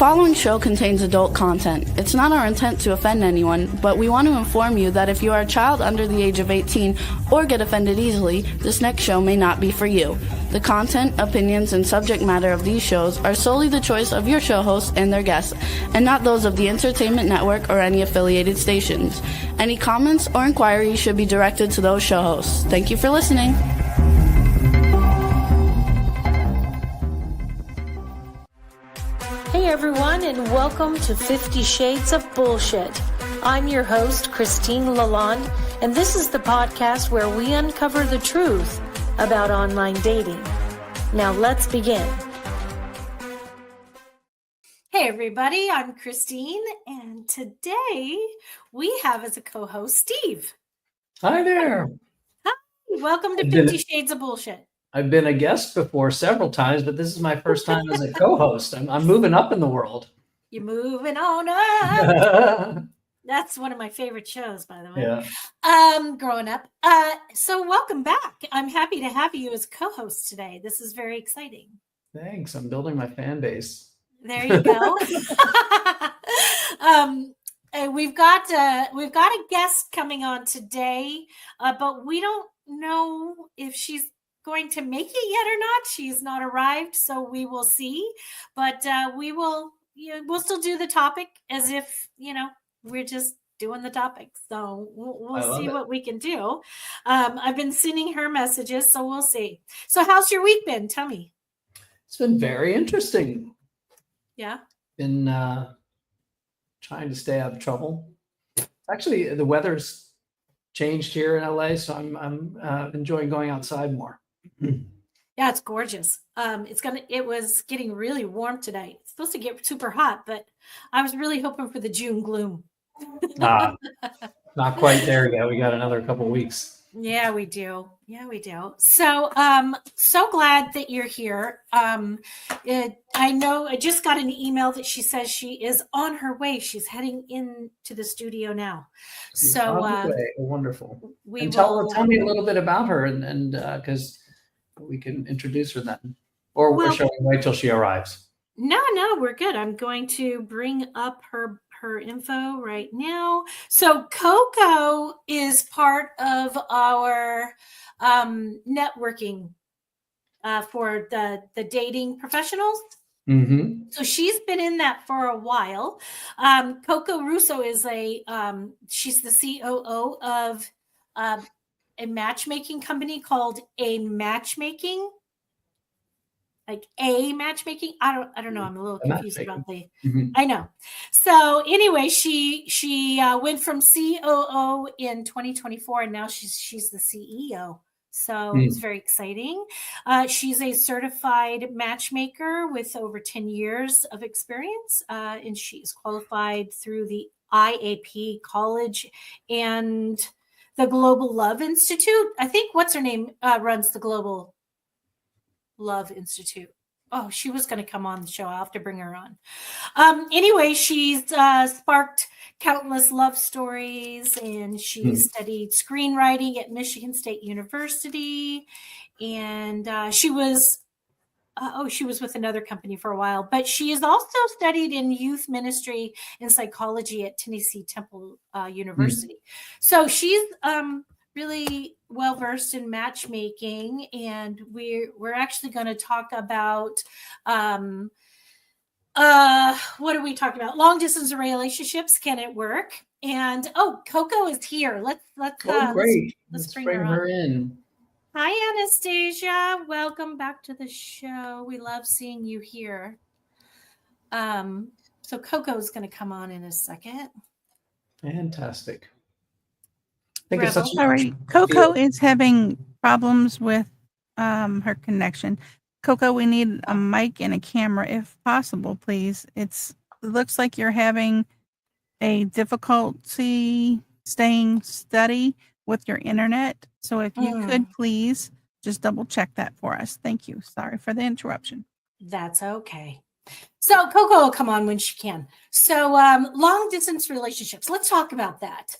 following show contains adult content. It's not our intent to offend anyone, but we want to inform you that if you are a child under the age of 18 or get offended easily, this next show may not be for you. The content, opinions, and subject matter of these shows are solely the choice of your show hosts and their guests, and not those of the Entertainment Network or any affiliated stations. Any comments or inquiries should be directed to those show hosts. Thank you for listening. Hey everyone, and welcome to 50 Shades of Bullshit. I'm your host, Christine Lalonde, and this is the podcast where we uncover the truth about online dating. Now let's begin. Hey everybody, I'm Christine, and today we have as a co-host Steve. Hi there. Hi, welcome to 50 Shades of Bullshit. I've been a guest before several times, but this is my first time as a co-host. I'm moving up in the world. You're moving on up. That's one of my favorite shows, by the way. Yeah. Growing up. So welcome back. I'm happy to have you as co-host today. This is very exciting. Thanks. I'm building my fan base. There you go. We've got a guest coming on today, but we don't know if she's going to make it yet or not. She's not arrived, so we will see. But we'll still do the topic as if we're just doing the topic. So we'll see what we can do. I've been sending her messages, so we'll see. So how's your week been? Tell me. It's been very interesting. Yeah. Been trying to stay out of trouble. Actually, the weather's changed here in LA, so I'm enjoying going outside more. Yeah, it's gorgeous. It was getting really warm today. It's supposed to get super hot, but I was really hoping for the June gloom. Not quite there yet. We got another couple of weeks. Yeah, we do. So, so glad that you're here. I know I just got an email that she says she is on her way. She's heading into the studio now. So, wonderful. Tell me a little bit about her, and because we can introduce her then, or shall we wait till she arrives? No, we're good. I'm going to bring up her info right now. So Koko is part of our networking for the dating professionals. Mm-hmm. So she's been in that for a while. Koko Russo is she's the COO of a matchmaking company called A Matchmaking. Like A Matchmaking. I don't know. I'm a little confused about the. Mm-hmm. I know. So anyway, she went from COO in 2024, and now she's the CEO. So it's very exciting. She's a certified matchmaker with over 10 years of experience, and she's qualified through the IAP College and the Global Love Institute. I think what's her name runs the Global Love Institute. Oh, she was going to come on the show. I'll have to bring her on. Anyway, she's sparked countless love stories, and she studied screenwriting at Michigan State University. And she was with another company for a while, but she has also studied in youth ministry and psychology at Tennessee Temple University. So she's really well versed in matchmaking, and we're actually going to talk about what are we talking about? Long distance relationships, can it work? And Koko is here. Let's great. Let's bring her in. Hi, Anastasia. Welcome back to the show. We love seeing you here. So Koko is going to come on in a second. Fantastic. All right. Koko is having problems with her connection. Koko, we need a mic and a camera if possible, please. It looks like you're having a difficulty staying steady with your internet. So if you could please just double check that for us. Thank you. Sorry for the interruption. That's okay. So Koko will come on when she can. So long distance relationships. Let's talk about that.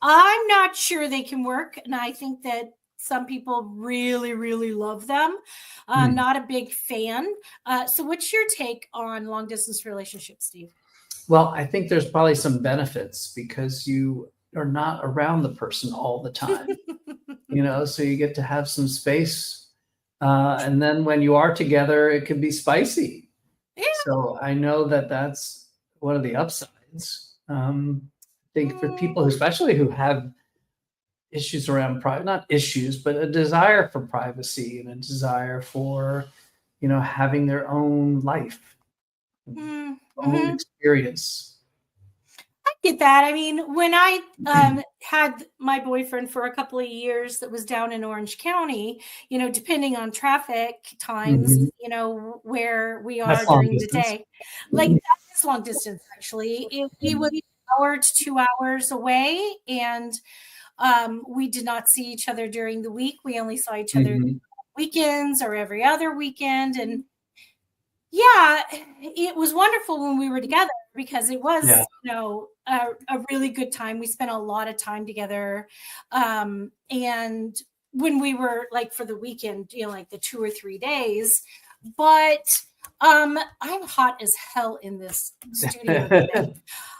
I'm not sure they can work. And I think that Some people really, really love them. Not a big fan. So what's your take on long distance relationships, Steve? Well, I think there's probably some benefits because you are not around the person all the time, so you get to have some space. And then when you are together, it can be spicy. Yeah. So I know that that's one of the upsides. I think for people, especially who have issues around private, not issues, but a desire for privacy and a desire for, having their own life, own experience. I get that. I mean, when I had my boyfriend for a couple of years that was down in Orange County, depending on traffic times, where we are during the day, like that's long distance, actually. We would be an hour to 2 hours away, and we did not see each other during the week. We only saw each other weekends or every other weekend. And yeah, it was wonderful when we were together because it was, a really good time. We spent a lot of time together. And when we were like for the weekend, like the 2 or 3 days, but I'm hot as hell in this studio today.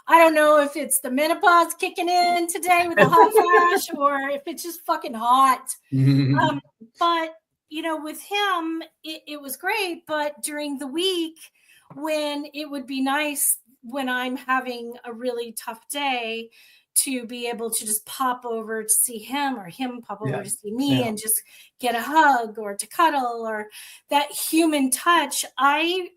I don't know if it's the menopause kicking in today with the hot flash or if it's just fucking hot. But with him, it was great. But during the week, when it would be nice when I'm having a really tough day to be able to just pop over to see him or him pop over to see me and just get a hug or to cuddle or that human touch. I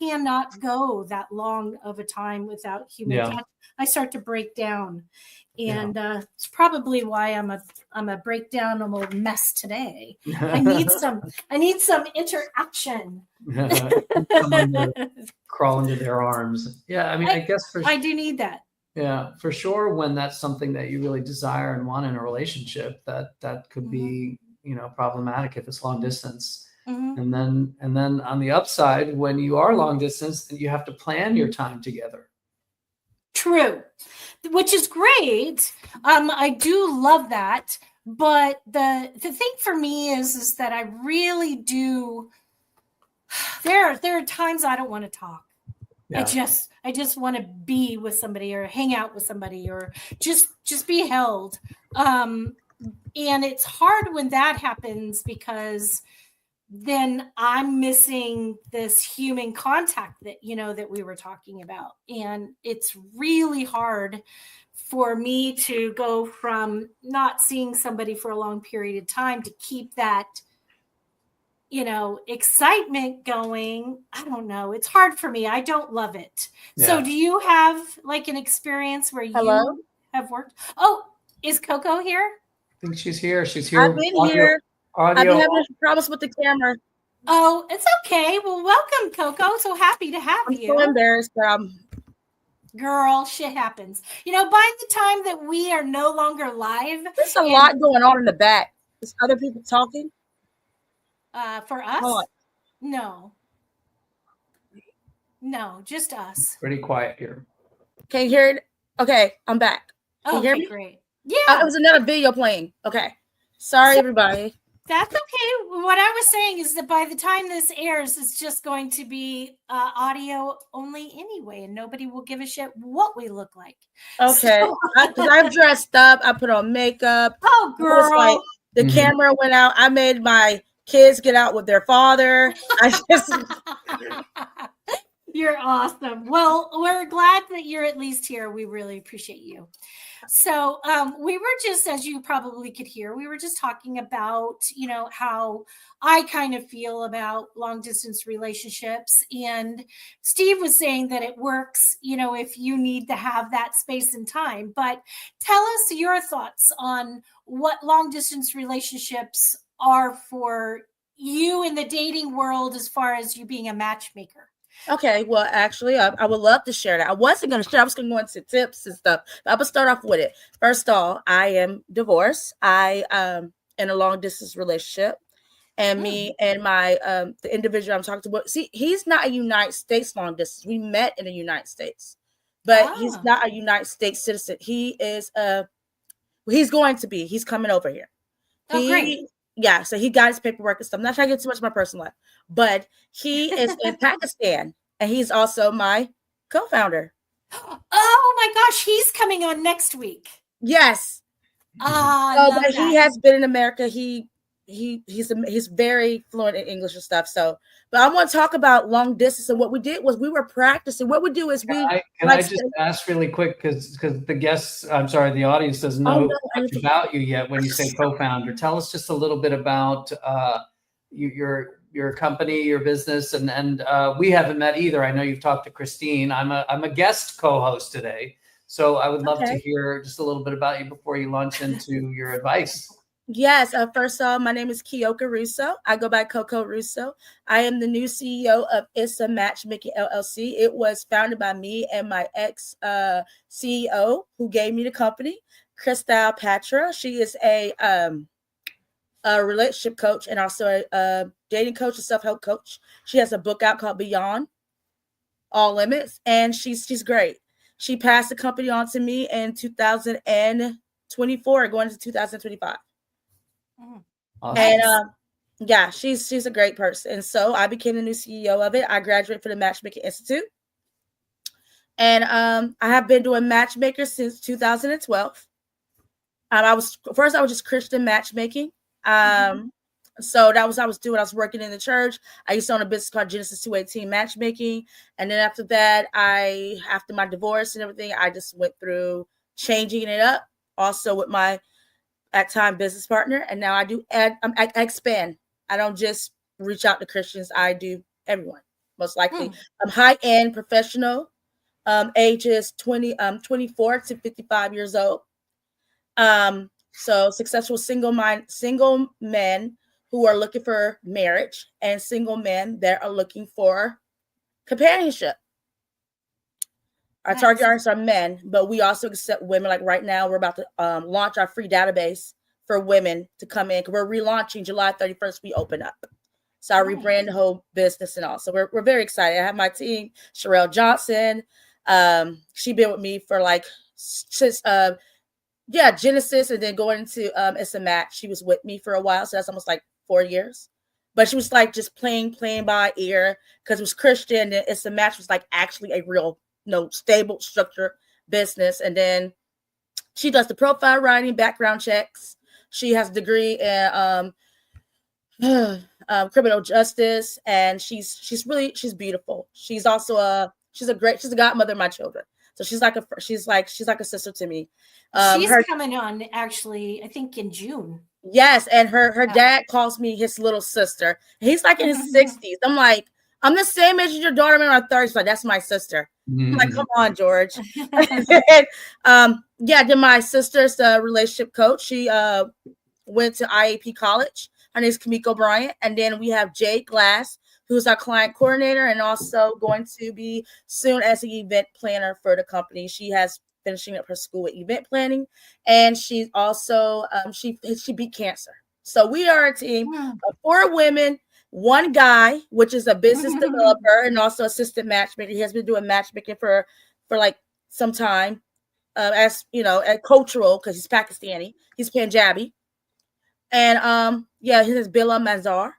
cannot go that long of a time without human touch. I start to break down. And it's probably why I'm a breakdown, I'm a mess today. I need some interaction. Someone to crawl into their arms. Yeah, I mean, I guess I do need that. Yeah, for sure. When that's something that you really desire and want in a relationship, that could be, problematic if it's long distance. And then on the upside, when you are long distance, you have to plan your time together. True, which is great. I do love that. But the thing for me is that I really do. There are times I don't want to talk. Yeah. I just want to be with somebody or hang out with somebody or just be held. And it's hard when that happens because then I'm missing this human contact that, that we were talking about. And it's really hard for me to go from not seeing somebody for a long period of time to keep that excitement going. I don't know. It's hard for me. I don't love it. Yeah. So do you have like an experience where you have worked? Oh, is Koko here? I think she's here. She's here. I've been here. I've been having problems with the camera. Oh, it's okay. Well, welcome, Koko. So happy to have you. I'm so embarrassed, but girl, shit happens. By the time that we are no longer live, there's a lot going on in the back. There's other people talking. For us? No, just us. Pretty quiet here. Can you hear it? Okay, I'm back. Can you hear me? Great. Yeah. It was another video playing. Okay. Sorry, everybody. That's okay. What I was saying is that by the time this airs, it's just going to be audio only anyway, and nobody will give a shit what we look like. Okay. Because I've dressed up. I put on makeup. Oh, girl. The camera went out. I made my kids get out with their father. You're awesome. Well, we're glad that you're at least here. We really appreciate you. So we were just, as you probably could hear, we were just talking about, how I kind of feel about long distance relationships. And Steve was saying that it works, if you need to have that space and time. But tell us your thoughts on what long distance relationships are for you in the dating world as far as you being a matchmaker. Okay, well, actually, I would love to share that. I wasn't going to share. I was going to go into tips and stuff. But I'm going to start off with it. First of all, I am divorced. I am in a long distance relationship. And me and my the individual I'm talking to, see, he's not a United States long distance. We met in the United States. But he's not a United States citizen. He is he's going to be. He's coming over here. Yeah, so he got his paperwork and stuff. I'm not trying to get too much of my personal life, but he is in Pakistan, and he's also my co-founder. Oh my gosh, he's coming on next week. Yes. But he has been in America. He's very fluent in English and stuff. So, but I want to talk about long distance. And what we did was we were practicing. What we do is can I just ask really quick, because the audience doesn't know much about you yet. When you say co-founder, tell us just a little bit about your company, your business, and we haven't met either. I know you've talked to Christine. I'm a guest co-host today, so I would love to hear just a little bit about you before you launch into your advice. Yes. First of all, my name is Keyoka Russo. I go by Koko Russo. I am the new CEO of ISA Matchmaking LLC. It was founded by me and my ex CEO who gave me the company, Christelle Patra. She is a relationship coach and also a dating coach and self-help coach. She has a book out called Beyond All Limits, and she's great. She passed the company on to me in 2024, going into 2025. Awesome. And yeah, she's a great person. And so I became the new CEO of it. I graduated from the Matchmaking Institute. And I have been doing matchmaker since 2012. I was just Christian matchmaking. So that was I was doing. I was working in the church. I used to own a business called Genesis 218 Matchmaking. And then after that, after my divorce and everything, I just went through changing it up. Also with my at time business partner, and now I expand. I don't just reach out to Christians. I do everyone, most likely. I'm high-end professional, ages 24 to 55 years old. So successful single men who are looking for marriage and single men that are looking for companionship. Our target audience are men, but we also accept women. Like right now, we're about to launch our free database for women to come in. We're relaunching July 31st. We open up. So I rebrand the whole business and all. So we're very excited. I have my team, Sherelle Johnson. She been with me for like since Genesis, and then going into It's a Match. She was with me for a while, so that's almost like 4 years. But she was like just playing by ear because it was Christian. And It's a Match was like actually a real stable structure business. And then she does the profile writing, background checks. She has a degree in criminal justice, and she's beautiful. She's also she's a godmother of my children. So she's like a sister to me. She's coming on actually, I think in June. Yes, and her dad calls me his little sister. He's like in his 60s. I'm like, I'm the same age as your daughter. I'm in our 30s, but that's my sister. I'm like, come on, George. Then my sister's a relationship coach. She went to IAP College. Her name is Kamiko Bryant. And then we have Jade Glass, who's our client coordinator and also going to be soon as an event planner for the company. She has finishing up her school with event planning, and she's also she beat cancer. So we are a team of 4 women, 1 guy, which is a business developer and also assistant matchmaker. He has been doing matchmaking for like some time, as at cultural, because he's Pakistani, he's Punjabi, and his is Bila Mazar.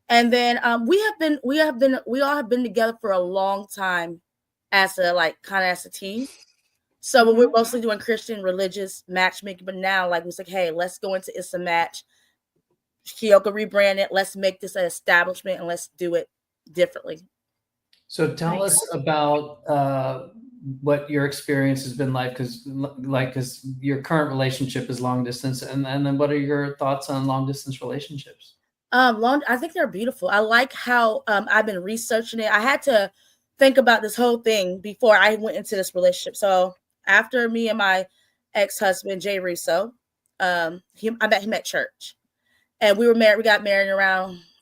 And then we all have been together for a long time as a team. So we're mostly doing Christian religious matchmaking, but now like it's like, hey, let's go into It's a Match. Keyoka rebrand it. Let's make this an establishment and let's do it differently. So tell us about what your experience has been like, because your current relationship is long distance, and then what are your thoughts on long distance relationships? I think they're beautiful. I like how I've been researching it. I had to think about this whole thing before I went into this relationship. So after me and my ex-husband, Jay Russo, I met him at church. And we were married. We got married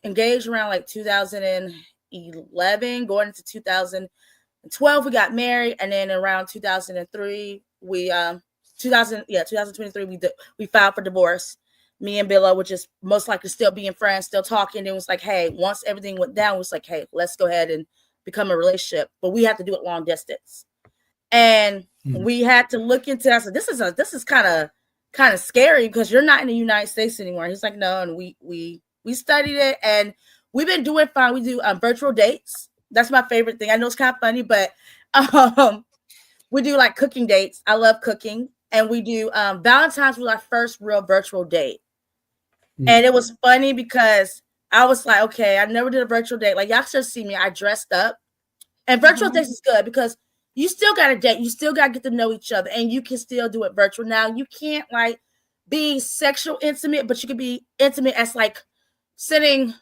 engaged around like 2011, going into 2012. We got married, and then around 2003, 2023, we filed for divorce. Me and Billa, which is most likely still being friends, still talking. It was like, hey, once everything went down, it was like, hey, let's go ahead and become a relationship, but we have to do it long distance. And we had to look into that. So this is kind kind of scary because you're not in the United States anymore. He's like, no, and we studied it, and we've been doing fine. We do virtual dates. That's my favorite thing. I know it's kind of funny, but we do like cooking dates. I love cooking, and we do Valentine's was our first real virtual date, and it was funny because I was like, okay, I never did a virtual date. Like y'all should see me. I dressed up, and virtual dates is good because you still got to date. You still got to get to know each other, and you can still do it virtual. Now you can't like be sexual intimate, but you can be intimate as like sitting.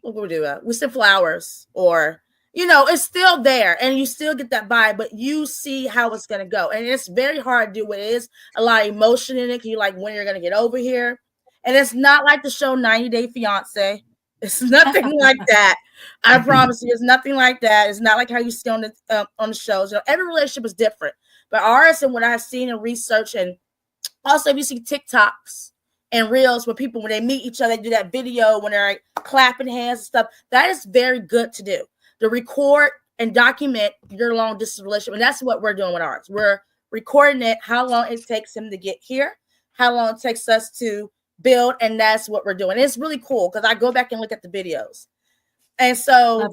What we do? We send flowers, or it's still there, and you still get that vibe, but you see how it's gonna go, and it's very hard to do. It is a lot of emotion in it. You like when you're gonna get over here, and it's not like the show 90 Day Fiance. It's nothing like that. I promise you, it's nothing like that. It's not like how you see on the shows. Every relationship is different, but ours and what I've seen and research, and also if you see TikToks and reels where people, when they meet each other, they do that video when they're like clapping hands and stuff. That is very good to do. To record and document your long distance relationship. And that's what we're doing with ours. We're recording it, how long it takes him to get here, how long it takes us to build. And that's what we're doing. It's really cool because I go back and look at the videos. And so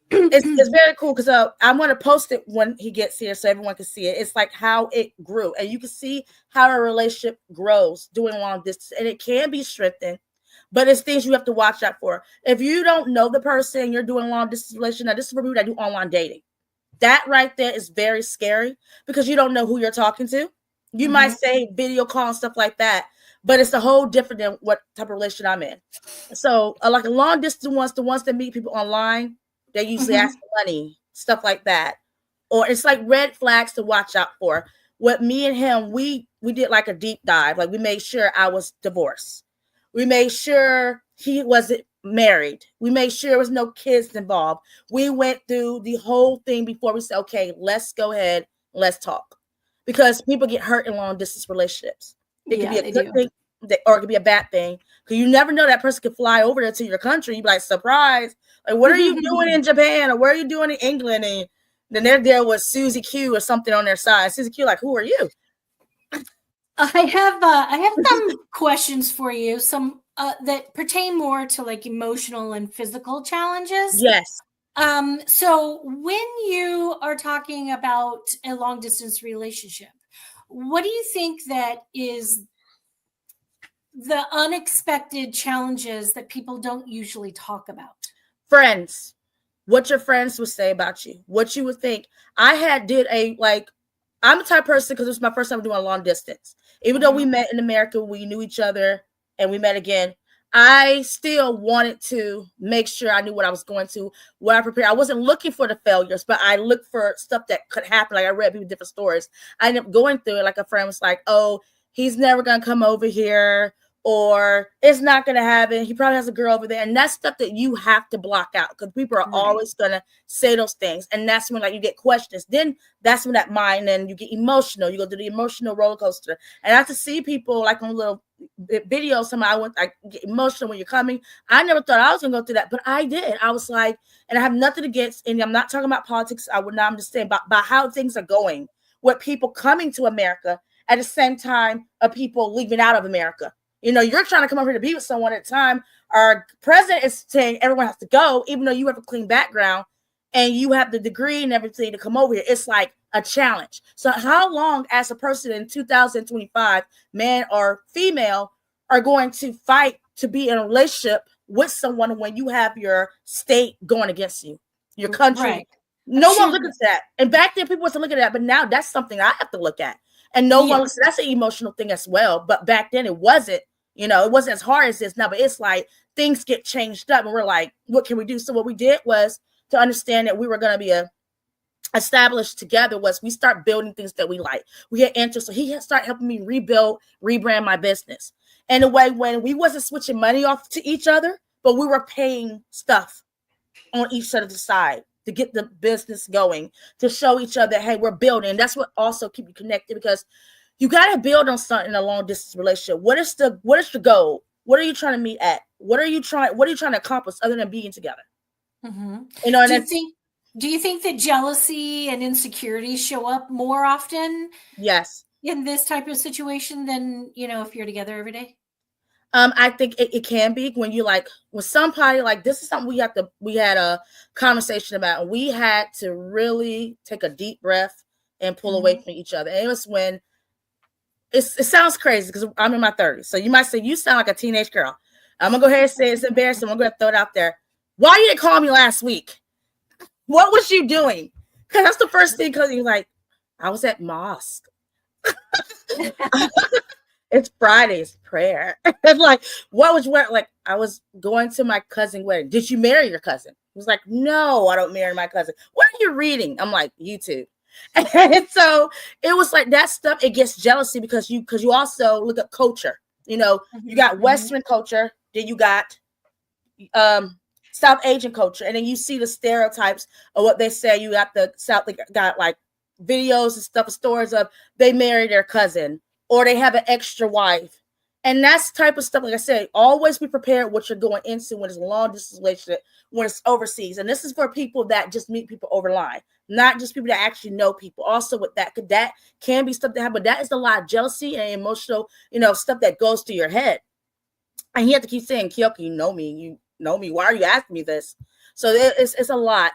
it's very cool because I'm going to post it when he gets here so everyone can see it. It's like how it grew. And you can see how a relationship grows doing long distance. And it can be strengthened, but it's things you have to watch out for. If you don't know the person, you're doing long distance relationship. Now, this is for people that do online dating. That right there is very scary because you don't know who you're talking to. You might say video call and stuff like that, but it's a whole different than what type of relationship I'm in. So like a long distance ones, the ones that meet people online, they usually ask for money, stuff like that. Or it's like red flags to watch out for. What me and him, we did like a deep dive. Like we made sure I was divorced. We made sure he wasn't married. We made sure there was no kids involved. We went through the whole thing before we said, okay, let's go ahead, let's talk. Because people get hurt in long distance relationships. It could be a good thing or it could be a bad thing. Because you never know, that person could fly over there to your country. You'd be like, surprise. Like, what are you doing in Japan? Or what are you doing in England? And then they're there with Susie Q or something on their side. Susie Q, like, who are you? I have some questions for you, some that pertain more to like emotional and physical challenges. Yes. So when you are talking about a long distance relationship, what do you think that is the unexpected challenges that people don't usually talk about? Friends. What your friends would say about you, what you would think. I'm the type of person, because it was my first time doing a long distance. Even though we met in America, we knew each other and we met again, I still wanted to make sure I knew what I was going to, what I prepared. I wasn't looking for the failures, but I looked for stuff that could happen. Like I read people different stories. I ended up going through it. Like a friend was like, oh, he's never going to come over here, or it's not going to happen. He probably has a girl over there. And that's stuff that you have to block out because people are always going to say those things. And that's when like you get questions. Then that's when that mind, and you get emotional. You go through the emotional roller coaster. And I have to see people like on little videos. Somehow I get emotional when you're coming. I never thought I was going to go through that, but I did. I was like, and I have nothing against, and I'm not talking about politics. I would not understand about how things are going with people coming to America at the same time of people leaving out of America. You know, you're trying to come over here to be with someone at a time. Our president is saying everyone has to go, even though you have a clean background and you have the degree and everything to come over here. It's like a challenge. So how long as a person in 2025, man or female, are going to fight to be in a relationship with someone when you have your state going against you, your country? Right. No one looks at that. And back then people wasn't looking at that, but now that's something I have to look at. And no one looks, that's an emotional thing as well. But back then it wasn't. You know, it wasn't as hard as this now, but it's like things get changed up and we're like, what can we do? So what we did was to understand that we were going to be established together was we start building things that we like. We had interest. So he started helping me rebrand my business in a way when we wasn't switching money off to each other, but we were paying stuff on each other's side to get the business going, to show each other, hey, we're building. That's what also keep you connected, because you got to build on something in a long distance relationship. What is the goal? What are you trying to meet at? What are you trying to accomplish other than being together? Mm-hmm. You know, do you think that jealousy and insecurity show up more often? Yes. in this type of situation than, if you're together every day? I think it can be when you like with somebody like this is something we had a conversation about, and we had to really take a deep breath and pull away from each other. And it was when it sounds crazy because I'm in my 30s. So you might say, you sound like a teenage girl. I'm gonna go ahead and say it's embarrassing. I'm gonna throw it out there. Why you didn't call me last week? What was you doing? Because that's the first thing, because you're like, I was at mosque. It's Friday's prayer. And like, what was what? Like, I was going to my cousin's wedding. Did you marry your cousin? He was like, no, I don't marry my cousin. What are you reading? I'm like, YouTube. And so it was like that stuff. It gets jealousy because you also look at culture. You got Western culture, then you got South Asian culture, and then you see the stereotypes of what they say. You got the South, they got like videos and stuff, stories of they marry their cousin or they have an extra wife. And that's type of stuff, like I said, always be prepared what you're going into when it's a long distance relationship, when it's overseas. And this is for people that just meet people over line, not just people that actually know people. Also with that can be stuff that happen, but that is a lot of jealousy and emotional, stuff that goes through your head. And you have to keep saying, Keyoka, you know me. Why are you asking me this? So it's a lot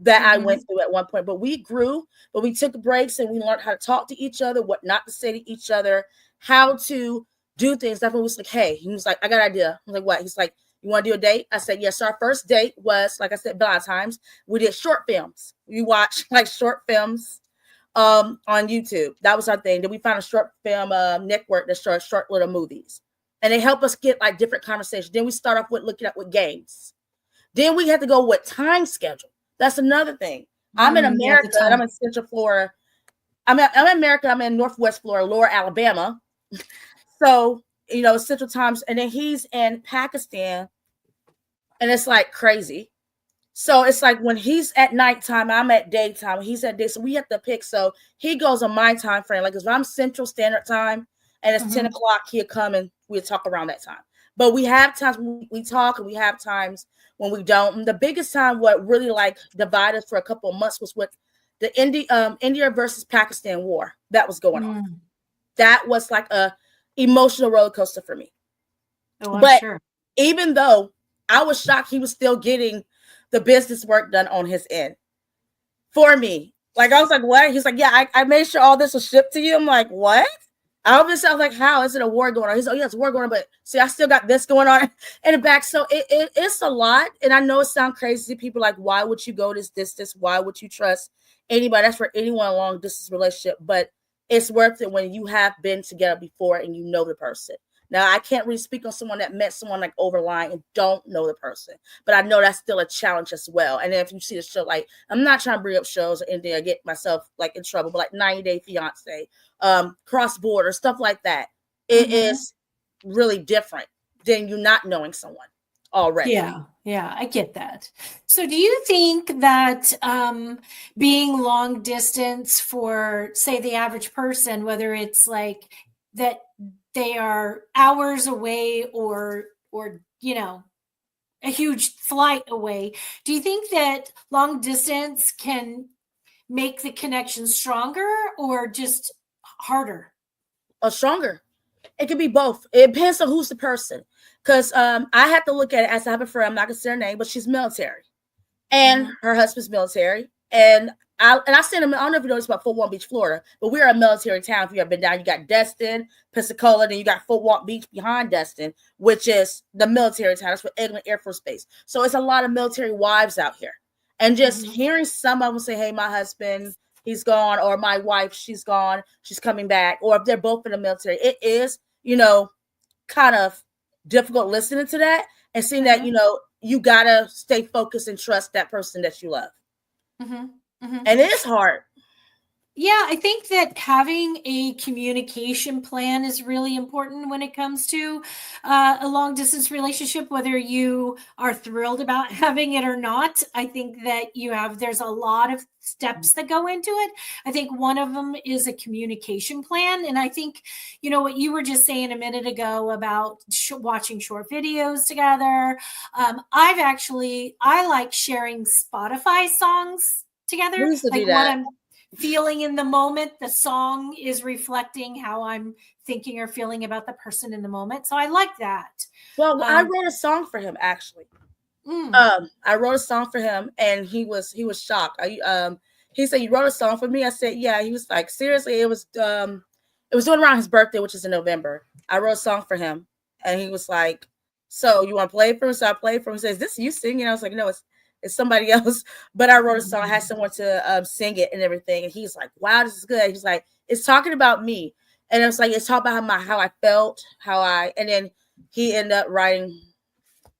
that I went through at one point, but we grew, but we took breaks and we learned how to talk to each other, what not to say to each other, how to do things. That's when was like, hey, he was like, I got an idea. I'm like, what? He's like, you want to do a date? I said, yes. So our first date was, like I said, a lot of times we did short films. We watched like short films on YouTube. That was our thing. Then we found a short film network that showed short little movies. And they help us get like different conversations. Then we start off with looking at with games. Then we had to go with time schedule. That's another thing. I'm in America and I'm in Central Florida. I'm in America. I'm in Northwest Florida, Lower Alabama. So, Central Times. And then he's in Pakistan. And it's like crazy. So it's like when he's at nighttime, I'm at daytime. He's at day. So we have to pick. So he goes on my time frame. Like if I'm Central Standard Time and it's 10 o'clock, he'll come and we'll talk around that time. But we have times when we talk and we have times when we don't. And the biggest time what really like divided us for a couple of months was with the India versus Pakistan war that was going on. That was like a emotional roller coaster for me. Oh, but sure. Even though I was shocked, he was still getting the business work done on his end for me. Like I was like, what? He's like, yeah, I made sure all this was shipped to you. I'm like, what? I was like, how is it a war going on? He's like, oh, yeah, it's a war going on, but see, I still got this going on in the back. So it's a lot. And I know it sounds crazy. People like, why would you go this distance? Why would you trust anybody? That's for anyone long distance relationship. But it's worth it when you have been together before and you know the person. Now, I can't really speak on someone that met someone like over line and don't know the person, but I know that's still a challenge as well. And then if you see the show, like I'm not trying to bring up shows or anything, I get myself like in trouble, but like 90 Day Fiance, Cross Border, stuff like that. It is really different than you not knowing someone already. Yeah, I get that. So do you think that being long distance for, say, the average person, whether it's like that they are hours away or a huge flight away, do you think that long distance can make the connection stronger or just harder? Stronger. It could be both. It depends on who's the person. Because I have to look at it as I have a friend, I'm not going to say her name, but she's military. And her husband's military. And I sent him, I don't know if you know this about Fort Walton Beach, Florida, but we're a military town. If you have been down, you got Destin, Pensacola, then you got Fort Walton Beach behind Destin, which is the military town. That's for Eglin Air Force Base. So it's a lot of military wives out here. And just hearing some of them say, hey, my husband, he's gone, or my wife, she's gone, she's coming back, or if they're both in the military, it is, kind of difficult listening to that and seeing that, you got to stay focused and trust that person that you love. And it is hard. Yeah, I think that having a communication plan is really important when it comes to a long distance relationship, whether you are thrilled about having it or not. I think that there's a lot of steps that go into it. I think one of them is a communication plan. And I think, what you were just saying a minute ago about watching short videos together. I like sharing Spotify songs together. We used to do that. feeling in the moment. The song is reflecting how I'm thinking or feeling about the person in the moment. So I like that. Well, I wrote a song for him actually. I wrote a song for him, and he was shocked. He said, "You wrote a song for me?" I said, "Yeah." He was like, "Seriously?" It was doing around his birthday, which is in November. I wrote a song for him, and he was like, "So you want to play it for him?" So I played for him. He says, "Is this you singing?" I was like, "No, it's somebody else." But I wrote a song. I had someone to sing it and everything. And he's like, "Wow, this is good." He's like, "It's talking about me," and it was like, "It's talking about how I felt, and then he ended up writing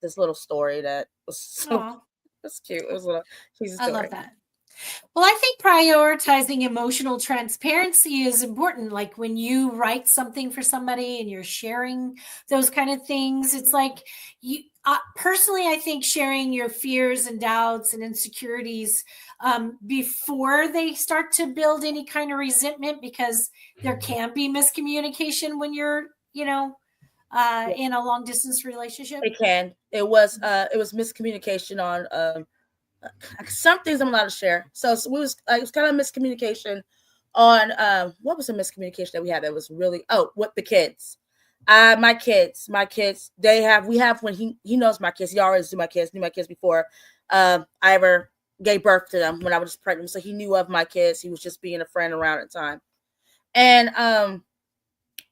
this little story that was so it's cute. It was a little cheesy story. I love that. Well, I think prioritizing emotional transparency is important. Like when you write something for somebody and you're sharing those kind of things, it's like you personally, I think sharing your fears and doubts and insecurities before they start to build any kind of resentment, because there can be miscommunication when you're, in a long distance relationship. It can. It was miscommunication on some things I'm allowed to share. So it was kind of miscommunication on what was the miscommunication that we had that was really with the kids. My kids, we have when he knows my kids. He always knew my kids before I ever gave birth to them when I was pregnant. So he knew of my kids. He was just being a friend around at the time. And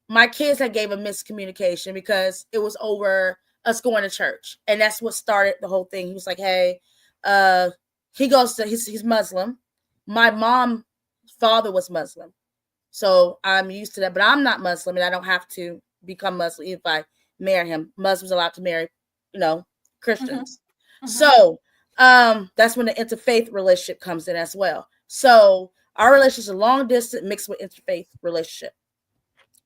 my kids had gave a miscommunication because it was over us going to church. And that's what started the whole thing. He was like, "Hey, he's Muslim. My father was Muslim. So I'm used to that, but I'm not Muslim and I don't have to become Muslim if I marry him. Muslims are allowed to marry, Christians." Mm-hmm. So that's when the interfaith relationship comes in as well. So our relationship is a long distance mixed with interfaith relationship.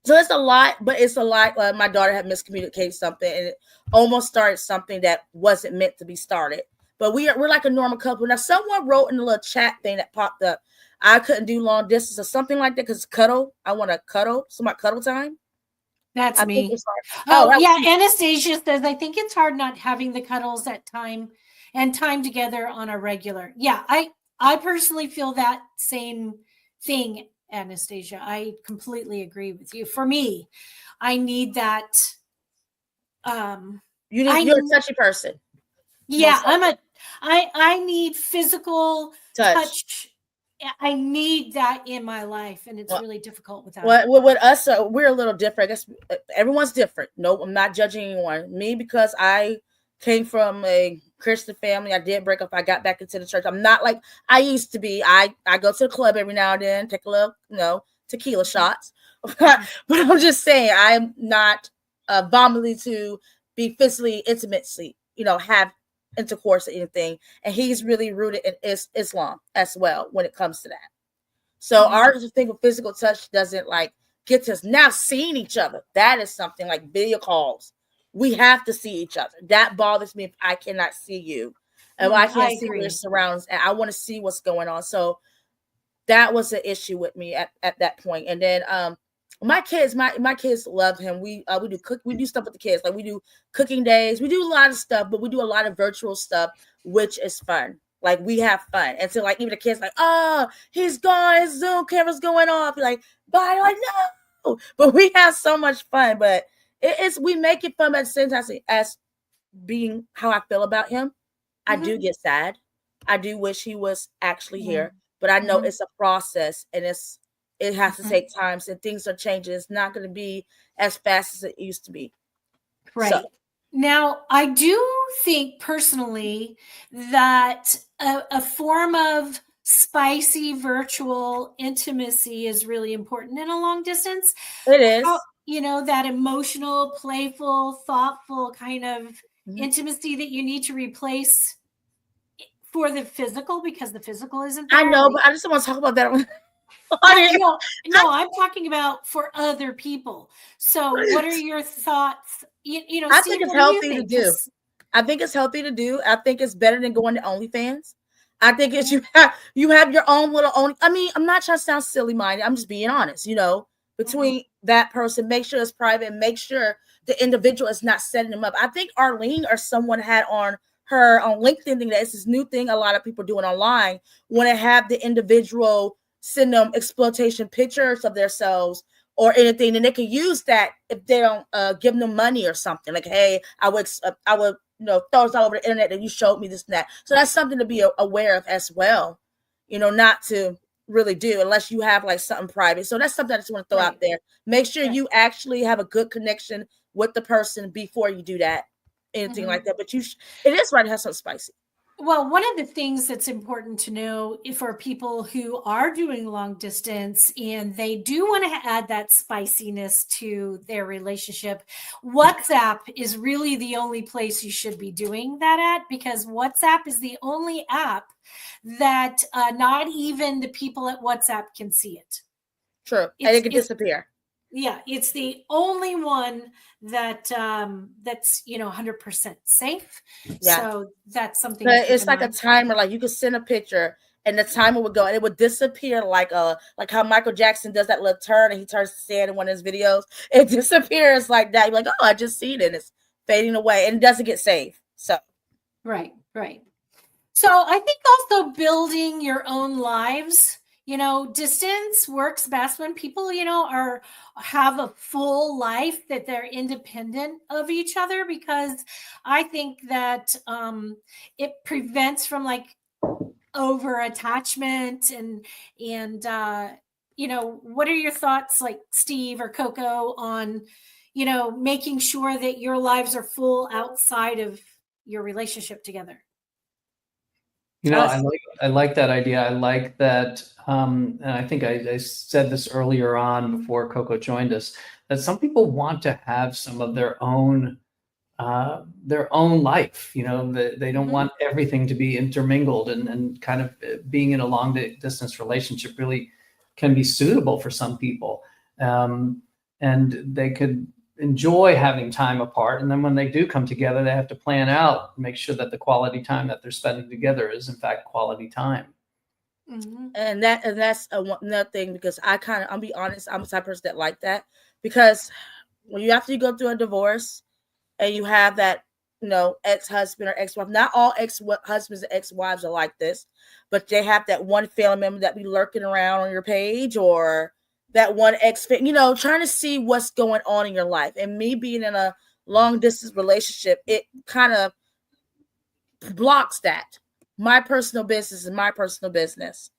So it's a lot, but it's a lot. My daughter had miscommunicated something, and it almost started something that wasn't meant to be started. But we're like a normal couple. Now, someone wrote in the little chat thing that popped up, I couldn't do long distance or something like that because cuddle. I want to cuddle. So my cuddle time. That's me. Yeah. Anastasia says, "I think it's hard not having the cuddles at time together on a regular." Yeah, I personally feel that same thing, Anastasia. I completely agree with you. For me, I need that. You're a touchy person. Yeah, I need physical touch. I need that in my life, and it's really difficult without. Well, with us, we're a little different. I guess everyone's different. No, I'm not judging anyone. Me, because I came from a Christian family. I did break up. I got back into the church. I'm not like I used to be. I go to the club every now and then, take a little, tequila shots. But I'm just saying, I'm not vomiting to be physically intimately, have intercourse or anything. And he's really rooted in Islam as well when it comes to that. So our thing with physical touch doesn't get to us now seeing each other. That is something like video calls. We have to see each other. That bothers me if I cannot see you. And I can't see your surroundings. And I want to see what's going on. So that was an issue with me at that point. And then my kids love him. We do stuff with the kids. Like we do cooking days. We do a lot of stuff, but we do a lot of virtual stuff, which is fun. Like we have fun. And so even the kids "Oh, he's gone, his Zoom camera's going off." You're like, bye. Like, no. But we have so much fun. But we make it fun at the same time as being how I feel about him. I do get sad. I do wish he was actually here. But I know it's a process and it has to take time. So things are changing. It's not going to be as fast as it used to be. Right. So. Now, I do think personally that a form of spicy virtual intimacy is really important in a long distance. It is. That emotional, playful, thoughtful kind of intimacy that you need to replace for the physical, because the physical isn't there. I know, but I just don't want to talk about that. No, I'm talking about for other people. So what are your thoughts? I think it's healthy to do. I think it's healthy to do. I think it's better than going to OnlyFans. I think it's you have your own little own. I mean, I'm not trying to sound silly minded. I'm just being honest, between that person, make sure it's private and make sure the individual is not setting them up. I think Arlene or someone had on her on LinkedIn thing that it's this new thing a lot of people doing online, want to have the individual send them exploitation pictures of themselves or anything, and they can use that if they don't give them money or something. Like, hey, I would throw this all over the internet that you showed me this and that. So that's something to be aware of as well. Not to really do unless you have like something private. So that's something I just want to throw out there. Make sure you actually have a good connection with the person before you do that, anything like that. But it is right to have something spicy. Well, one of the things that's important to know for people who are doing long distance and they do want to add that spiciness to their relationship, WhatsApp is really the only place you should be doing that at, because WhatsApp is the only app that not even the people at WhatsApp can see it. True. And it can disappear. Yeah, it's the only one that that's 100% safe. Yeah. So that's something. It's like a timer. Like you could send a picture, and the timer would go, and it would disappear. Like how Michael Jackson does that little turn, and he turns to sand in one of his videos. It disappears like that. You're like, oh, I just seen it. It's fading away, and it doesn't get saved. So, right. So I think also building your own lives. Distance works best when people, have a full life, that they're independent of each other, because I think that it prevents from like over attachment and what are your thoughts, like Steve or Koko, on, making sure that your lives are full outside of your relationship together? I like that idea. I like that. And I think I said this earlier on before Koko joined us, that some people want to have some of their own life. They don't want everything to be intermingled, and kind of being in a long distance relationship really can be suitable for some people. And they could enjoy having time apart, and then when they do come together, they have to plan out, make sure that the quality time that they're spending together is in fact quality time. And that's another thing, because I'll be honest, I'm the type of person that like that, because when you after you go through a divorce and you have that ex-husband or ex-wife, not all ex-husbands and ex-wives are like this, but they have that one family member that be lurking around on your page, or that one trying to see what's going on in your life. And me being in a long distance relationship, it kind of blocks that. My personal business is my personal business,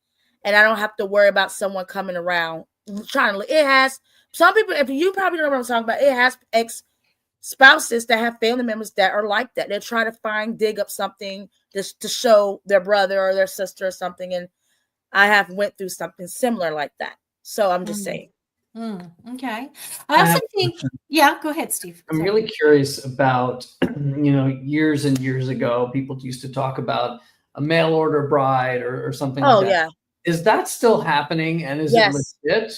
and I don't have to worry about someone coming around trying to. It has some people, if you probably don't know what I'm talking about, it has ex-spouses that have family members that are like that. They're trying to dig up something just to show their brother or their sister or something. And I have went through something similar like that. So I'm just saying. Okay. I also think, go ahead, Steve. I'm really curious about, years and years ago, people used to talk about a mail order bride or something like that. Oh, yeah. Is that still happening? And is it legit?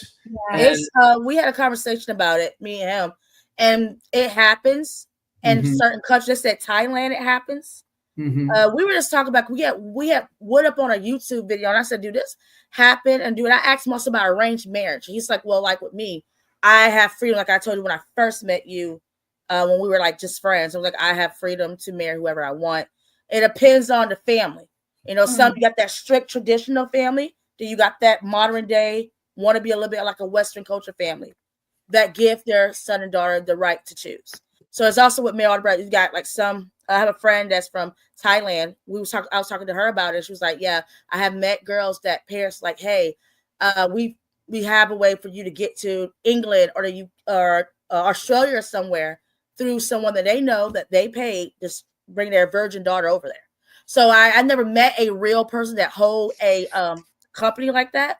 Yeah. We had a conversation about it, me and him, and it happens. And certain countries, said Thailand, it happens. We were just talking about, we had went up on a YouTube video, and I said, do this happen? And I asked him also about arranged marriage. He's like, well, like with me, I have freedom. Like I told you when I first met you, when we were like just friends, I was like, I have freedom to marry whoever I want. It depends on the family. Some you got that strict traditional family. Then you got that modern day, want to be a little bit like a Western culture family that give their son and daughter the right to choose. So it's also with mail order bride. You got like I have a friend that's from Thailand. I was talking to her about it. She was like, yeah, I have met girls that parents like, hey, we have a way for you to get to England or Australia or somewhere through someone that they know that they paid to bring their virgin daughter over there. So I never met a real person that hold a company like that.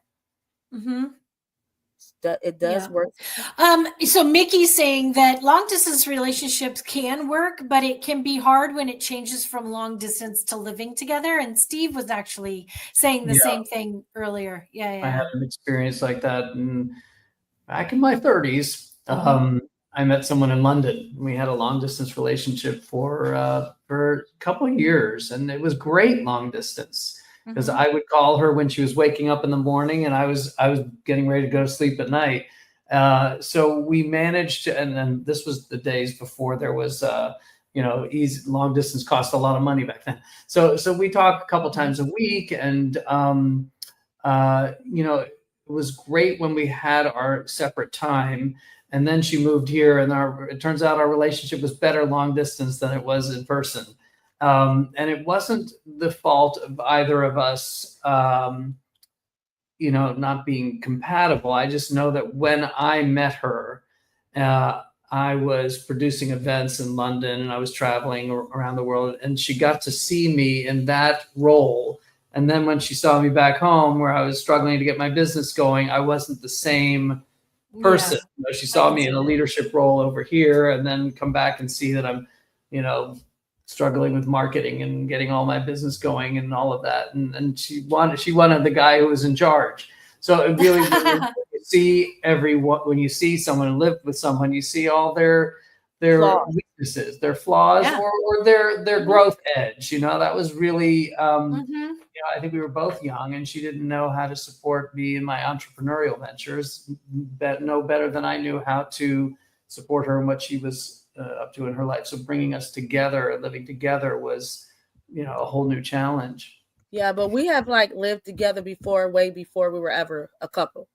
It does work. So Mickey's saying that long distance relationships can work, but it can be hard when it changes from long distance to living together. And Steve was actually saying the same thing earlier. I had an experience like that back in my 30s. I met someone in London. We had a long distance relationship for a couple of years, and it was great long distance. Because I would call her when she was waking up in the morning, and I was getting ready to go to sleep at night. So we managed to, and then this was the days before there was, easy long distance cost a lot of money back then. So we talk a couple times a week, and was great when we had our separate time. And then she moved here, and it turns out our relationship was better long distance than it was in person. And it wasn't the fault of either of us, not being compatible. I just know that when I met her, I was producing events in London and I was traveling around the world, and she got to see me in that role. And then when she saw me back home where I was struggling to get my business going, I wasn't the same person. Yeah. She saw me in a leadership role over here, and then come back and see that I'm, struggling with marketing and getting all my business going and all of that. And she wanted the guy who was in charge. So it really, when you see someone and live with someone, you see all their Flaws. weaknesses, their flaws, or their growth edge. That was really, I think we were both young, and she didn't know how to support me in my entrepreneurial ventures, no better than I knew how to support her in what she was up to in her life. So bringing us together, living together, was, a whole new challenge. Yeah, but we have lived together before, way before we were ever a couple.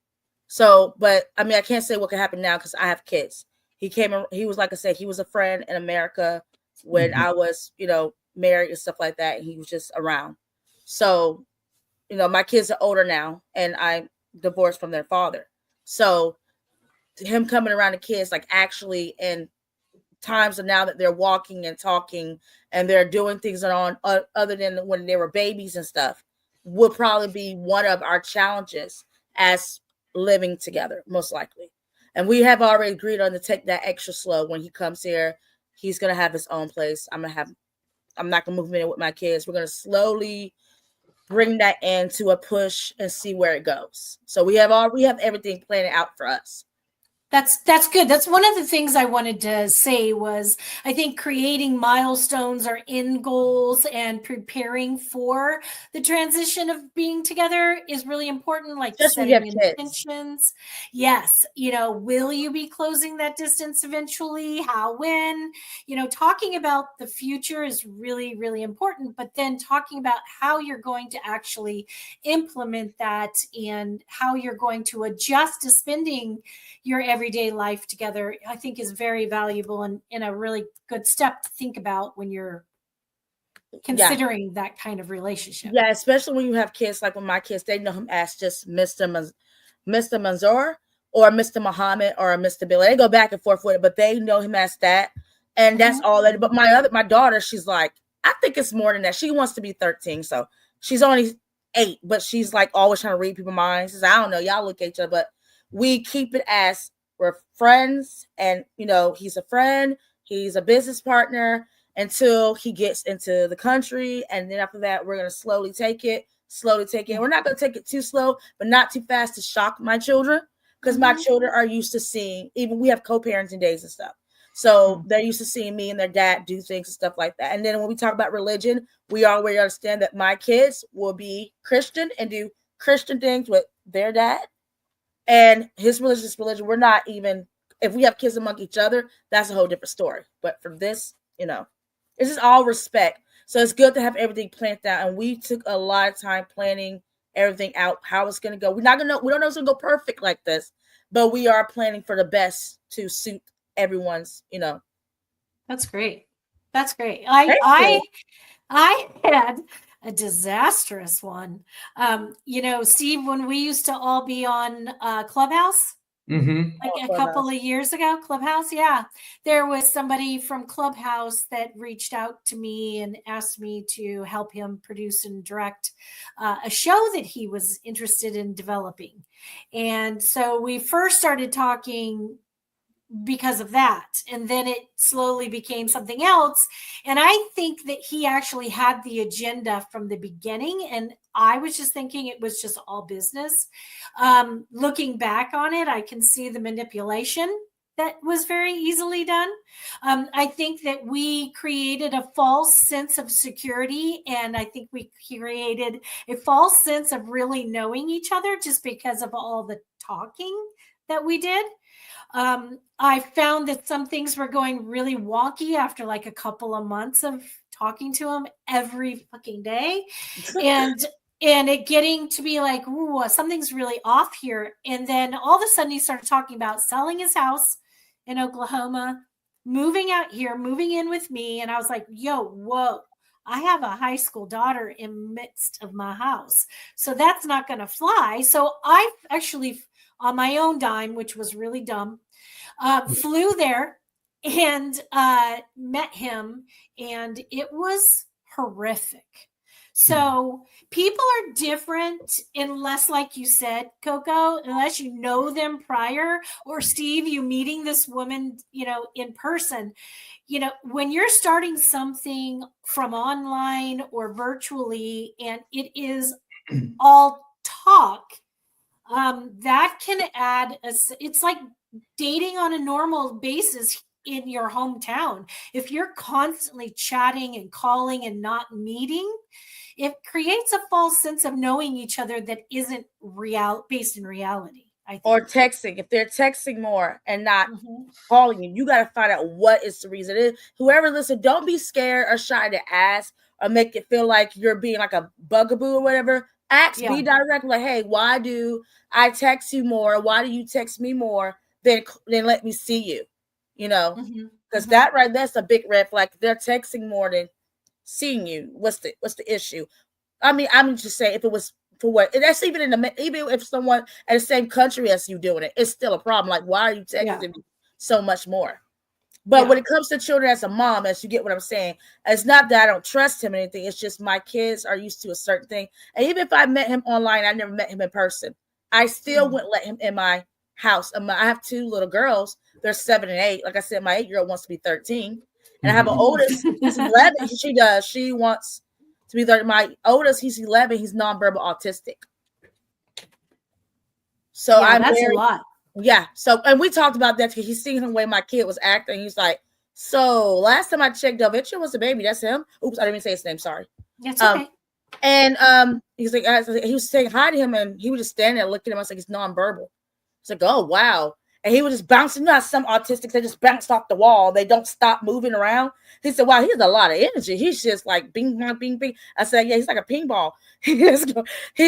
So, but I mean, I can't say what could happen now because I have kids. He was, like I said, he was a friend in America when I was, married and stuff like that. And he was just around. So, my kids are older now, and I'm divorced from their father. So him coming around the kids, actually, in times of now that they're walking and talking and they're doing things on other than when they were babies and stuff, would probably be one of our challenges as living together, most likely. And we have already agreed on to take that extra slow. When he comes here, he's going to have his own place. I'm not going to move in with my kids. We're going to slowly bring that into a push and see where it goes. So we have everything planned out for us. That's good. That's one of the things I wanted to say was, I think creating milestones or end goals and preparing for the transition of being together is really important. Like setting intentions. Yes. Will you be closing that distance eventually? How, when, talking about the future is really, really important, but then talking about how you're going to actually implement that and how you're going to adjust to spending your everyday life together, I think is very valuable and a really good step to think about when you're considering that kind of relationship. Yeah, especially when you have kids, like when my kids, they know him as just Mr. Manzoor or Mr. Muhammad or Mr. Billy. They go back and forth with it, but they know him as that. And that's all that. But my daughter, she's like, I think it's more than that. She wants to be 13. So she's only 8, but she's always trying to read people's minds. She says, I don't know, y'all look at each other, but we keep it as we're friends, and he's a friend, he's a business partner until he gets into the country, and then after that we're going to slowly take it. We're not going to take it too slow, but not too fast to shock my children, because my children are used to seeing, even we have co-parenting days and stuff, so they're used to seeing me and their dad do things and stuff like that. And then when we talk about religion, we already understand that my kids will be Christian and do Christian things with their dad. And his religion, we're not even, if we have kids among each other, that's a whole different story. But for this, it's just all respect. So it's good to have everything planned out. And we took a lot of time planning everything out, how it's going to go. We don't know it's going to go perfect like this, but we are planning for the best to suit everyone's, That's great. I had a disastrous one. Steve, when we used to all be on Clubhouse, a couple of years ago, Clubhouse, there was somebody from Clubhouse that reached out to me and asked me to help him produce and direct a show that he was interested in developing. And so we first started talking because of that, and then it slowly became something else. And I think that he actually had the agenda from the beginning, and I was just thinking it was just all business. Looking back on it, I can see the manipulation that was very easily done. I think that we created a false sense of security, and I think we created a false sense of really knowing each other just because of all the talking that we did. I found that some things were going really wonky after a couple of months of talking to him every fucking day. And and it getting to be like, ooh, something's really off here. And then all of a sudden he started talking about selling his house in Oklahoma, moving out here, moving in with me. And I was like, yo, whoa, I have a high school daughter in midst of my house. So that's not going to fly. So I actually, on my own dime, which was really dumb, flew there and met him. And it was horrific. So people are different unless, like you said, Koko, unless you know them prior, or Steve, you meeting this woman, in person. When you're starting something from online or virtually, and it is all talk, that can add it's like dating on a normal basis in your hometown. If you're constantly chatting and calling and not meeting, it creates a false sense of knowing each other that isn't based in reality, I think. Or texting. If they're texting more and not calling you got to find out what is the reason. Whoever listen, don't be scared or shy to ask or make it feel like you're being like a bugaboo or whatever. Ask, be direct, like, hey, why do I text you more? Why do you text me more than let me see you? Because that that's a big red flag. They're texting more than seeing you. What's the issue? I mean, I'm just saying, if it was for what, that's even even if someone in the same country as you doing it, it's still a problem. Like, why are you texting me so much more? But when it comes to children, as a mom, as you get what I'm saying, it's not that I don't trust him or anything. It's just my kids are used to a certain thing. And even if I met him online, I never met him in person, I still wouldn't let him in my house. I have 2 little girls. They're 7 and 8. Like I said, my 8-year-old wants to be 13. And I have an oldest, he's 11. She wants to be 30. My oldest, he's 11. He's nonverbal autistic. So that's a lot. Yeah. So, and we talked about that because he's seeing the way my kid was acting. He's like, so last time I checked, Delvitra was a baby. That's him. Oops, I didn't even say his name. Sorry. That's okay. And he's like, he was saying hi to him, and he was just standing there looking at him. I was like, he's nonverbal. It's like, oh wow. And he was just bouncing. Not some autistics, they just bounce off the wall. They don't stop moving around. He said, wow, he has a lot of energy. He's just like bing, bing, bing, bing. I said, yeah, he's like a ping ball. He's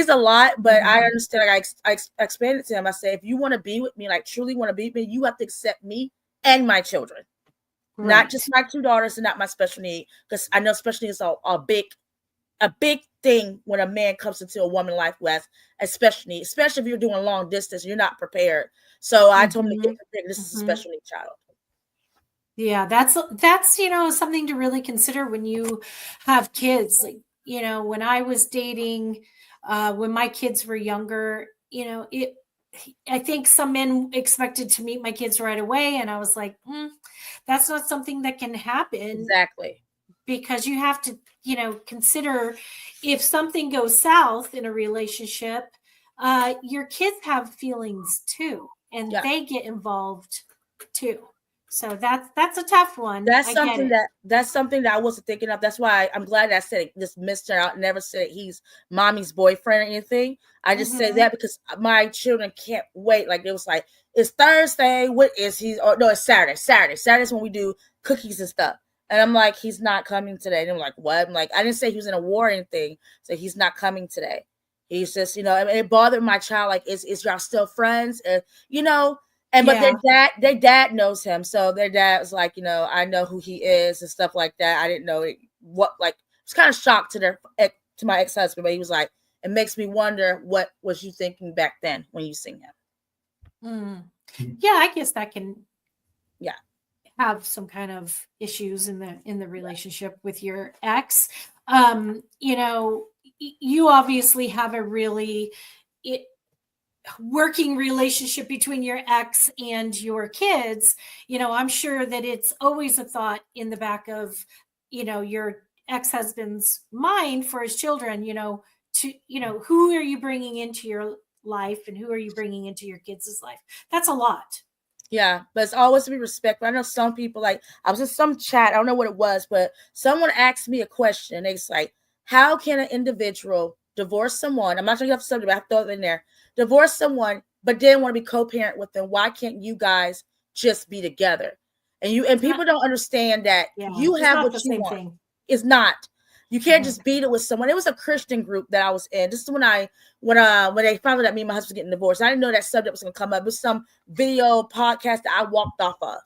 a lot, but I understand. Like, I explained it to him. I said, if you want to be with me, like truly want to be with me, you have to accept me and my children. Right. Not just my 2 daughters and not my special need. Because I know special needs are a big thing when a man comes into a woman's life who has a special need, especially if you're doing long distance, you're not prepared. So I told him to get prepared. This is a special need child. Yeah, that's something to really consider when you have kids. Like, when I was dating, when my kids were younger, I think some men expected to meet my kids right away, and I was like, that's not something that can happen. Exactly. Because you have to, consider if something goes south in a relationship, your kids have feelings too, and they get involved too. So that's a tough one. That's something that I wasn't thinking of. That's why I'm glad I said it. This Mr. out never said he's mommy's boyfriend or anything. I just say that because my children can't wait. Like, it was like, it's Thursday. What is he? Or no, it's Saturday. Saturday's when we do cookies and stuff. And I'm like, he's not coming today. And I'm like, what? I'm like, I didn't say he was in a war or anything. So he's not coming today. He's just, and it bothered my child. Like, is y'all still friends? But their dad knows him. So their dad was like, I know who he is and stuff like that. I didn't know it's kind of shocked to my ex-husband, but he was like, it makes me wonder, what was you thinking back then when you seen him? Yeah, I guess that can have some kind of issues in the relationship with your ex. You obviously have a really working relationship between your ex and your kids. I'm sure that it's always a thought in the back of your ex-husband's mind for his children, who are you bringing into your life and who are you bringing into your kids' life? That's a lot. Yeah, but it's always to be respectful. I know some people, like, I was in some chat, I don't know what it was, but someone asked me a question. It's like, how can an individual divorce someone? I'm not trying to get off the subject, but I have to throw it in there. Divorce someone, but then want to be co-parent with them. Why can't you guys just be together? And people don't understand that you have what you want. It's not. You can't just beat it with someone. It was a Christian group that I was in. This is when they found out that me and my husband was getting divorced. I didn't know that subject was going to come up. It was some video podcast that I walked off of.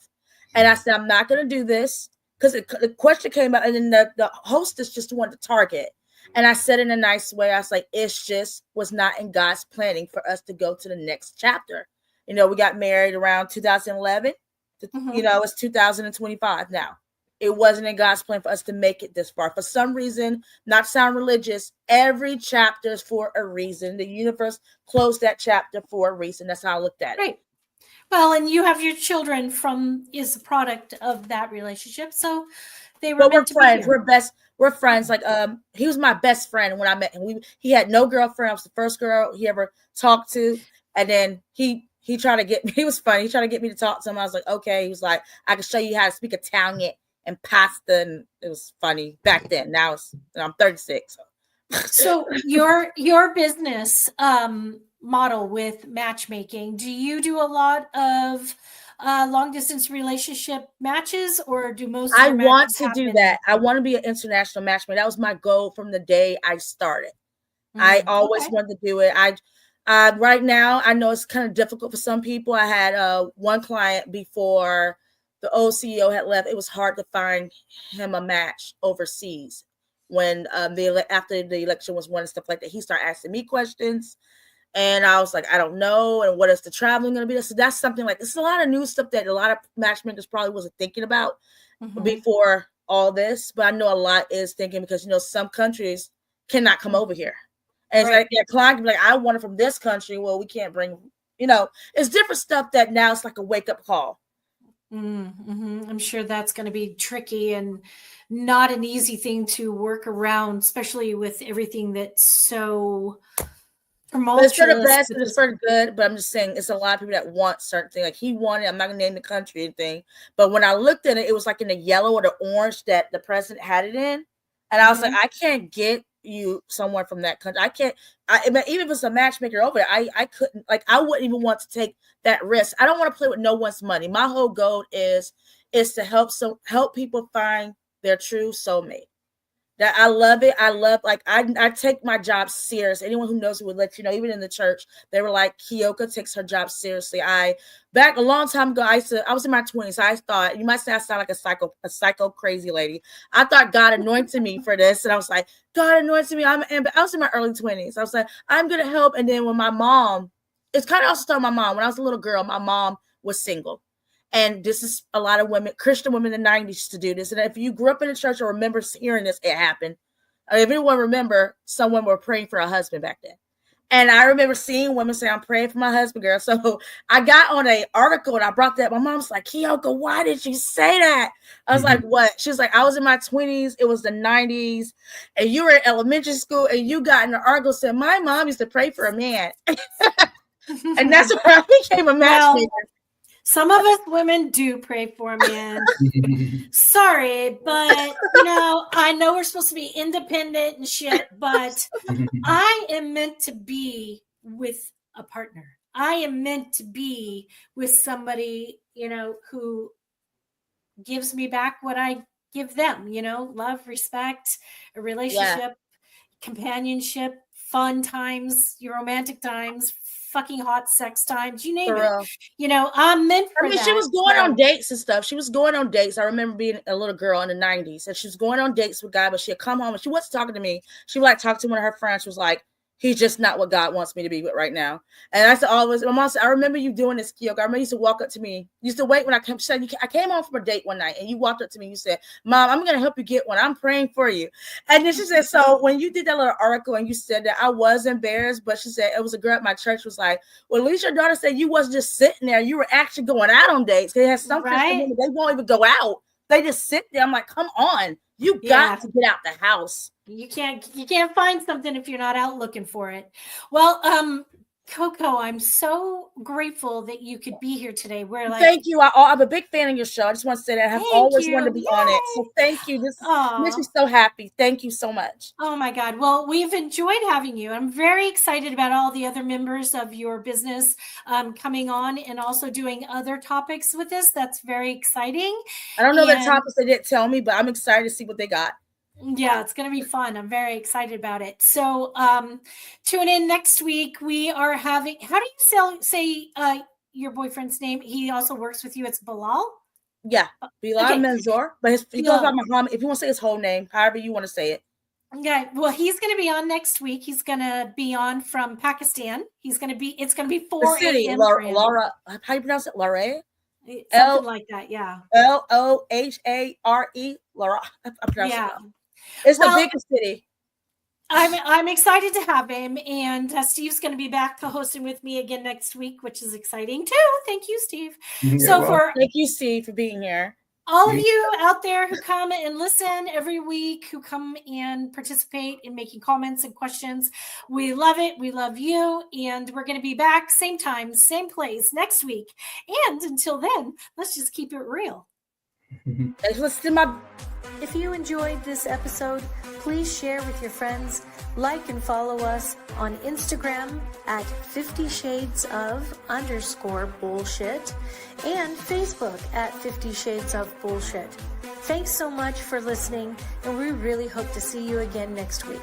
And I said, I'm not going to do this because the question came out, and then the hostess just wanted to target. And I said in a nice way, I was like, it's just was not in God's planning for us to go to the next chapter. You know, we got married around 2011. You know, it's 2025 now. It wasn't in God's plan for us to make it this far. For some reason, not to sound religious, every chapter is for a reason. The universe closed that chapter for a reason. That's how I looked at it. Right. Well, and you have your children is a product of that relationship. So they were we're friends. We're friends. Like, he was my best friend when I met him. He had no girlfriend. I was the first girl he ever talked to. And then he tried to get me. He was funny. He tried to get me to talk to him. I was like, okay. He was like, I can show you how to speak Italian and pasta, and it was funny back then. Now I'm 36. So your business model with matchmaking, do you do a lot of long distance relationship matches, or do most? I want to do that. I want to be an international matchmaker. That was my goal from the day I started. I always wanted to do it. Right now, I know it's kind of difficult for some people. I had one client before the old CEO had left. It was hard to find him a match overseas when after the election was won and stuff like that. He started asking me questions, and I was like, I don't know. And what is the traveling going to be? So that's something like, it's a lot of new stuff that a lot of matchmakers probably wasn't thinking about before all this. But I know a lot is thinking, because, you know, some countries cannot come over here. And it's like, yeah, client can be like, I want it from this country. Well, we can't bring, you know, it's different stuff that now it's like a wake up call. I'm sure that's going to be tricky and not an easy thing to work around, especially with everything that's so tumultuous. It's for the best, it's for the good, but I'm just saying it's a lot of people that want certain things. Like, he wanted, I'm not going to name the country or anything, but when I looked at it, it was like in the yellow or the orange that the president had it in. And I was like, I can't get you someone from that country. I can't. Even if it's a matchmaker over there, I couldn't. Like, I wouldn't even want to take that risk. I don't want to play with no one's money. My whole goal is to help people find their true soulmate. That I love it. I take my job serious. Anyone who knows me would let you know. Even in the church, they were like, Keyoka takes her job seriously. Back a long time ago, I was in my 20s. I thought, you might say I sound like a psycho crazy lady. I thought God anointed me for this, and I was like, God anointed me. I was in my early 20s. I was like, I'm gonna help. And then when my mom, it's kind of also started my mom. When I was a little girl, my mom was single. And this is a lot of women, Christian women in the 90s used to do this. And if you grew up in the church or remember hearing this, it happened. If anyone remember, some women were praying for a husband back then. And I remember seeing women say, I'm praying for my husband, girl. So I got on an article and I brought that. My mom's like, Keyoka, why did you say that? I was like, what? She was like, I was in my 20s. It was the 90s. And you were in elementary school and you got in an article said, my mom used to pray for a man. And that's where I became a matchmaker. Some of us women do pray for a man. Sorry, but I know we're supposed to be independent and shit, but I am meant to be with a partner. I am meant to be with somebody, who gives me back what I give them, love, respect, a relationship, companionship, fun times, your romantic times, fucking hot sex times, you name it. I'm meant for that. She was going on dates and stuff. She was going on dates. I remember being a little girl in the 90s, and she was going on dates with guys, but she'd come home and she wasn't talking to me. She would talk to one of her friends. She was like, he's just not what God wants me to be with right now. And I said, always, my mom said, I remember you doing this, Keyoka. I remember you used to walk up to me. You used to wait when I came. She said, I came home from a date one night and you walked up to me. You said, Mom, I'm going to help you get one. I'm praying for you. And then she said, so when you did that little article and you said that, I was embarrassed, but she said, it was a girl at my church was like, well, at least your daughter said you wasn't just sitting there. You were actually going out on dates. They had some women, they won't even go out. They just sit there. I'm like, come on. You got to get out the house. You can't find something if you're not out looking for it. Well, Koko, I'm so grateful that you could be here today. Thank you. I'm a big fan of your show. I just want to say that I have always wanted to be on it. So thank you. This makes me so happy. Thank you so much. Oh my God. Well, we've enjoyed having you. I'm very excited about all the other members of your business coming on and also doing other topics with us. That's very exciting. I don't know the topics they didn't tell me, but I'm excited to see what they got. Yeah, it's going to be fun. I'm very excited about it. So tune in next week. We are having, how do you say your boyfriend's name? He also works with you. It's Bilal? Yeah, Bilal Okay. Manzoor, but he goes by Muhammad. If you want to say his whole name, however you want to say it. Okay, well, he's going to be on next week. He's going to be on from Pakistan. It's going to be 4 a.m. Laura, how do you pronounce it? Laura? Something like that, yeah. Lohare, Laura. Yeah. It's the biggest city. I'm excited to have him, and Steve's going to be back co-hosting with me again next week, which is exciting too. Thank you, Steve. Thank you, Steve, for being here. All of you out there who come and listen every week, who come and participate in making comments and questions, we love it. We love you. And we're going to be back same time, same place next week. And until then, let's just keep it real. If you enjoyed this episode, please share with your friends, like and follow us on Instagram at 50 Shades of _bullshit and Facebook at 50 Shades of Bullshit. Thanks so much for listening, and we really hope to see you again next week.